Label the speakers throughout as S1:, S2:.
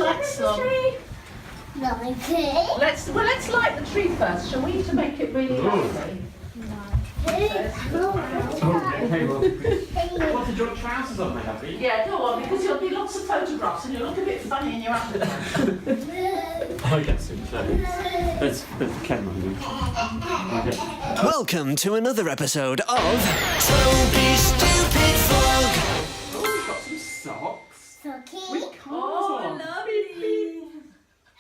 S1: light the tree. Let's light the tree first, shall we, to make it really lovely?
S2: Okay, well, what did your trousers on, my lovely?
S1: Yeah, go on, because there'll be lots of photographs and you'll look a bit funny in your underpants.
S2: I guess so. Let's put the camera on. Okay.
S3: Welcome to another episode of Toby Stupid Vlog.
S2: Oh, we've got some socks.
S4: Socky.
S2: With cars on.
S1: lovely.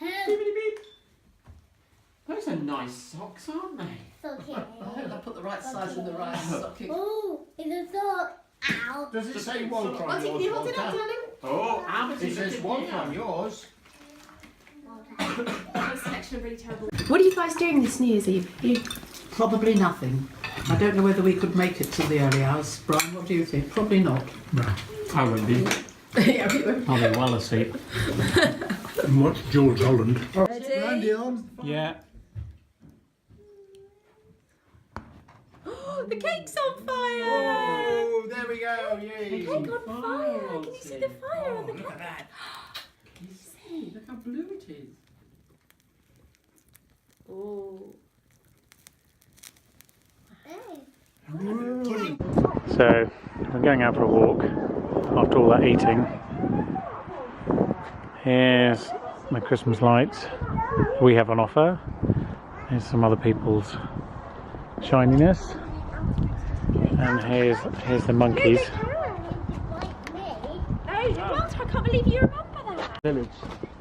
S2: Beep, beep, beep. Those are nice socks, aren't they?
S4: Socky.
S1: I hope I put the right size in the right stocking.
S4: Oh, it's a sock. Ow.
S5: Does it say one
S1: What
S5: from
S1: did
S5: yours?
S1: you hold it up,
S5: Walter?
S1: darling?
S2: Oh,
S5: It says one from yours.
S6: What are you guys doing this New Year's Eve?
S1: Probably nothing. I don't know whether we could make it till the early hours. Brian, what do you think? Probably not.
S2: no. I won't be.
S6: Yeah, we were.
S2: I'll be well asleep.
S5: And what's George Holland?
S4: Ready?
S5: on.
S2: Yeah.
S6: Oh, the cake's on fire!
S5: Oh, there we go. Yay.
S6: The cake on fire! Can you see the fire on the
S5: Look
S6: cake?
S5: at that.
S2: Can you see? Look how blue it is.
S6: Oh.
S7: So, we're going out for a walk after all that eating. Here's the Christmas lights we have on offer. Here's some other people's shininess. And here's the monkeys.
S6: Hey, Walter, I can't believe you remember that!
S7: Village.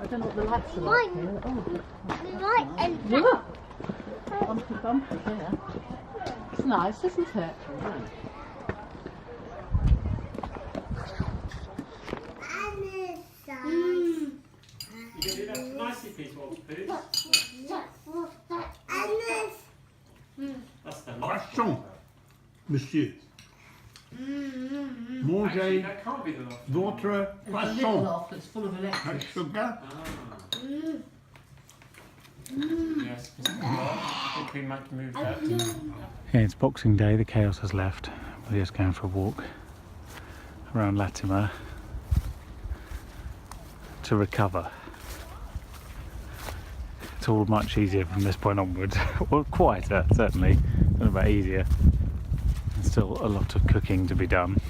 S1: I don't know what the lights are like
S4: Mine.
S1: here. Oh,
S4: Right and
S1: look! Bumpy, bumpy here. It's nice, isn't it?
S2: You do that nicely, please, Walter, please. That's the
S5: Croissant, monsieur.
S2: Actually,
S5: Mangez
S2: that can't be the last.
S5: votre
S1: It's a little
S5: croissant.
S1: off, it's full of electric.
S5: Avec sugar.
S2: Yes. I think we might move that.
S7: Yeah, it's Boxing Day, the chaos has left. We're just going for a walk around Latimer to recover. It's all much easier from this point onwards. Well, quieter, certainly. I don't know about easier. There's still a lot of cooking to be done.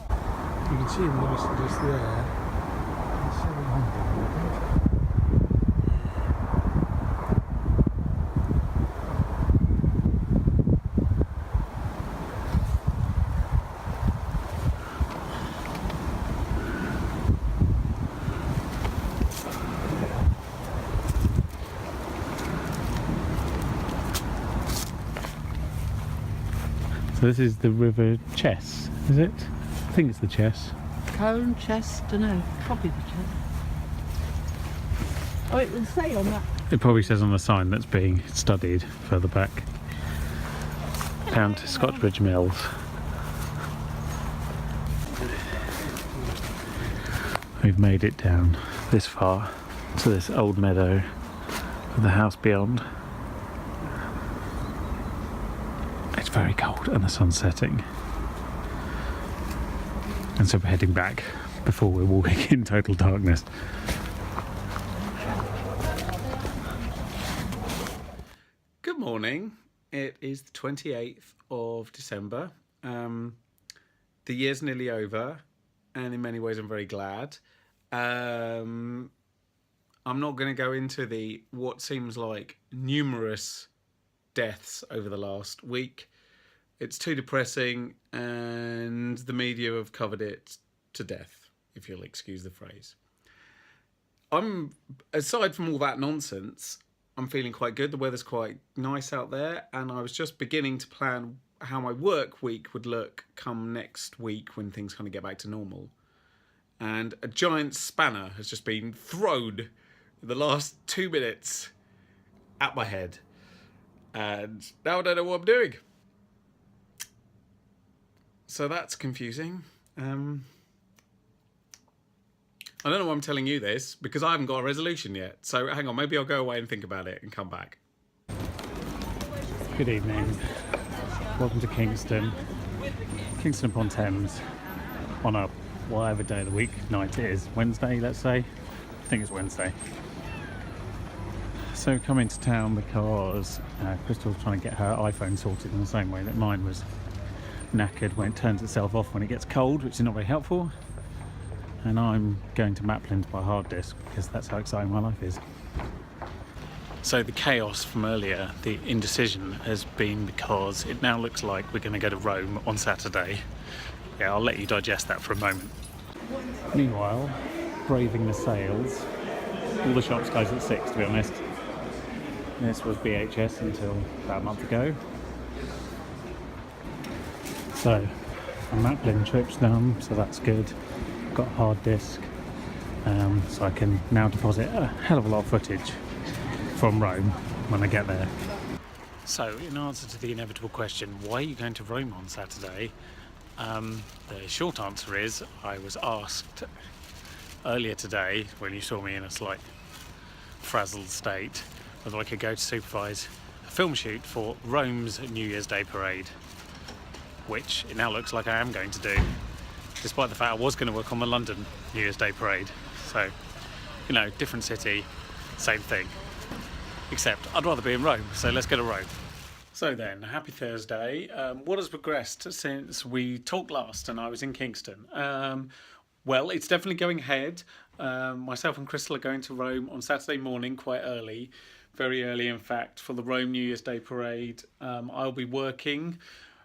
S5: You can see him nicely just there.
S7: So this is the River Chess, is it? I think it's the Chess.
S1: Cone, chest, dunno, probably the chest. Oh, it will say on that.
S7: It probably says on the sign that's being studied further back. Down to Scotchbridge Mills. We've made it down this far to this old meadow with the house beyond. It's very cold and the sun's setting. And so we're heading back before we're walking in total darkness. Good morning. It is the 28th of December. The year's nearly over, and in many ways I'm very glad. I'm not going to go into the what seems like numerous deaths over the last week. It's too depressing, and the media have covered it to death, if you'll excuse the phrase. Aside from all that nonsense, I'm feeling quite good. The weather's quite nice out there, and I was just beginning to plan how my work week would look come next week when things kind of get back to normal. And a giant spanner has just been thrown in the last 2 minutes at my head. And now I don't know what I'm doing. So that's confusing. I don't know why I'm telling you this, because I haven't got a resolution yet. So hang on, maybe I'll go away and think about it and come back. Good evening. Welcome to Kingston upon Thames, on a
S2: whatever day of the week night it is. Wednesday, let's say. I think it's Wednesday. So come into town because Kristal's trying to get her iPhone sorted in the same way that mine was knackered when it turns itself off when it gets cold, which is not very helpful. And I'm going to Maplin to buy a hard disk because that's how exciting my life is. So the chaos from earlier, the indecision, has been because it now looks like we're going to go to Rome on Saturday. Yeah, I'll let you digest that for a moment. Meanwhile, braving the sales, all the shops close at 6, to be honest. This was BHS until about a month ago. So, a Maplin trip's done, so that's good. Got a hard disk, so I can now deposit a hell of a lot of footage from Rome when I get there. So, in answer to the inevitable question, why are you going to Rome on Saturday? The short answer is, I was asked earlier today, when you saw me in a slight frazzled state, whether I could go to supervise a film shoot for Rome's New Year's Day parade, which it now looks like I am going to do, despite the fact I was going to work on the London New Year's Day parade. So, you know, different city, same thing. Except I'd rather be in Rome, so let's go to Rome. So then, happy Thursday. What has progressed since we talked last and I was in Kingston? Well, it's definitely going ahead. Myself and Kristal are going to Rome on Saturday morning, quite early. Very early, in fact, for the Rome New Year's Day parade. I'll be working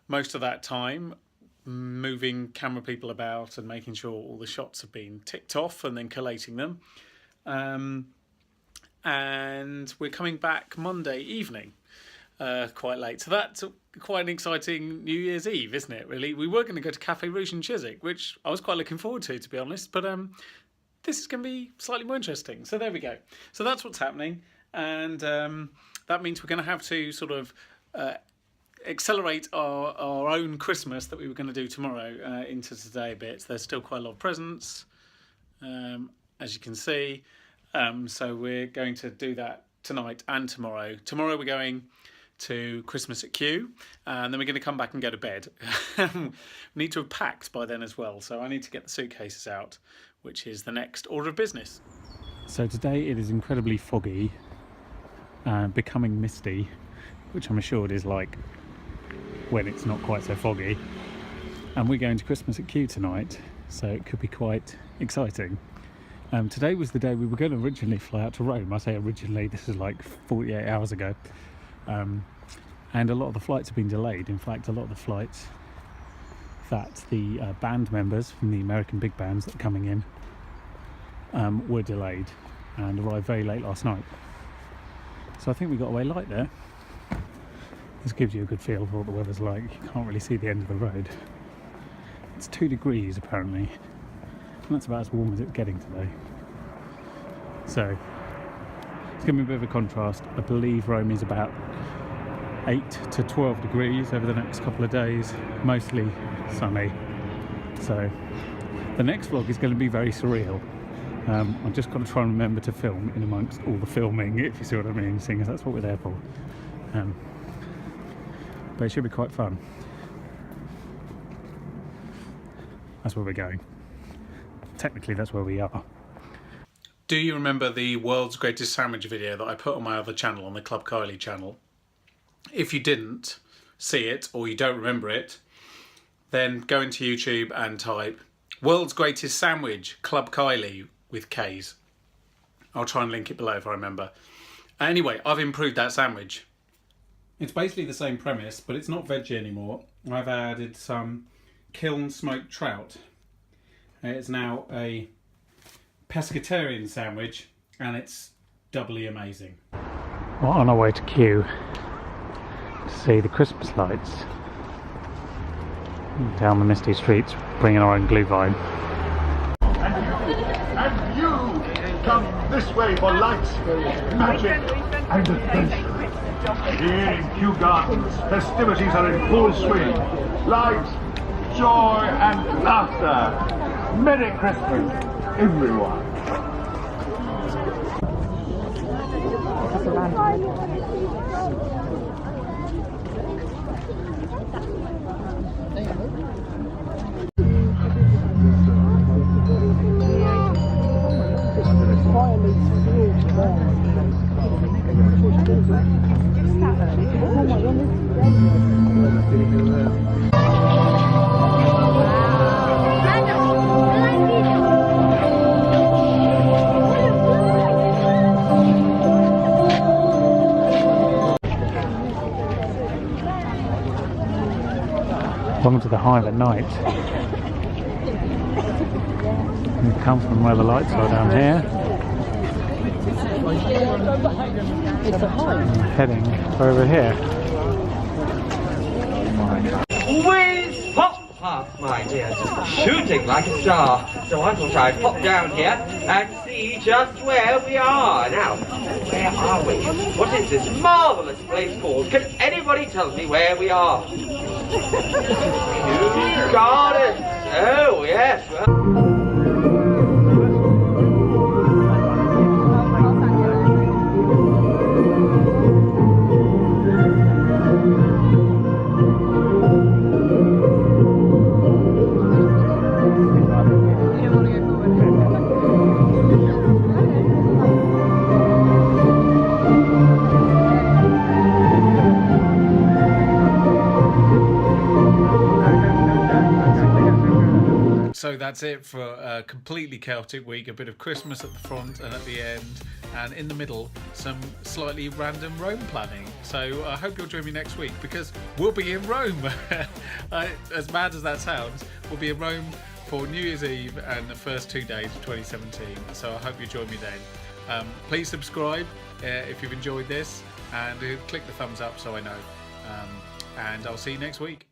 S2: most of that time, moving camera people about and making sure all the shots have been ticked off and then collating them. And we're coming back Monday evening, quite late. So that's quite an exciting New Year's Eve, isn't it, really? We were going to go to Cafe Rouge in Chiswick, which I was quite looking forward to be honest. But this is going to be slightly more interesting. So there we go. So that's what's happening. And that means we're going to have to sort of accelerate our own Christmas that we were going to do tomorrow into today a bit. There's still quite a lot of presents, as you can see. So we're going to do that tonight and tomorrow. Tomorrow we're going to Christmas at Kew, and then we're going to come back and go to bed. We need to have packed by then as well, so I need to get the suitcases out, which is the next order of business. So today it is incredibly foggy, becoming misty, which I'm assured is like when it's not quite so foggy. And we're going to Christmas at Kew tonight, so it could be quite exciting. Today was the day we were going to originally fly out to Rome. I say originally, this is like 48 hours ago. And a lot of the flights have been delayed. In fact, a lot of the flights that the band members from the American big bands that are coming in were delayed and arrived very late last night. So I think we got away light there. This gives you a good feel for what the weather's like. You can't really see the end of the road. It's 2 degrees apparently. And that's about as warm as it's getting today. So it's going to be a bit of a contrast. I believe Rome is about 8 to 12 degrees over the next couple of days, mostly sunny. So the next vlog is going to be very surreal. I've just got to try and remember to film in amongst all the filming, if you see what I mean, seeing as that's what we're there for. But it should be quite fun. That's where we're going. Technically, that's where we are. Do you remember the world's greatest sandwich video that I put on my other channel, on the Club Kylie channel? If you didn't see it, or you don't remember it, then go into YouTube and type world's greatest sandwich, Club Kylie, with K's. I'll try and link it below if I remember. Anyway, I've improved that sandwich. It's basically the same premise, but it's not veggie anymore. I've added some kiln smoked trout. It's now a pescatarian sandwich, and it's doubly amazing. We're on our way to Kew to see the Christmas lights down the misty streets, bringing our own glühwein.
S8: And you come this way for lights, magic, and adventure. Here in Kew Gardens, festivities are in full swing. Lights, joy, and laughter. Merry Christmas, everyone.
S2: come to the hive at night. You come from where the lights are down here. And heading over here.
S9: Whiz pop pop, my dear, shooting like a star. So I thought I'd pop down here and see just where we are. Now, where are we? What is this marvellous place called? Can anybody tell me where we are? Kew Gardens. Oh, yes. Well.
S2: So that's it for a completely chaotic week. A bit of Christmas at the front and at the end, and in the middle some slightly random Rome planning. So I hope you'll join me next week, because we'll be in Rome. As mad as that sounds, we'll be in Rome for New Year's Eve and the first 2 days of 2017. So I hope you join me then. Please subscribe if you've enjoyed this, and click the thumbs up so I know. And I'll see you next week.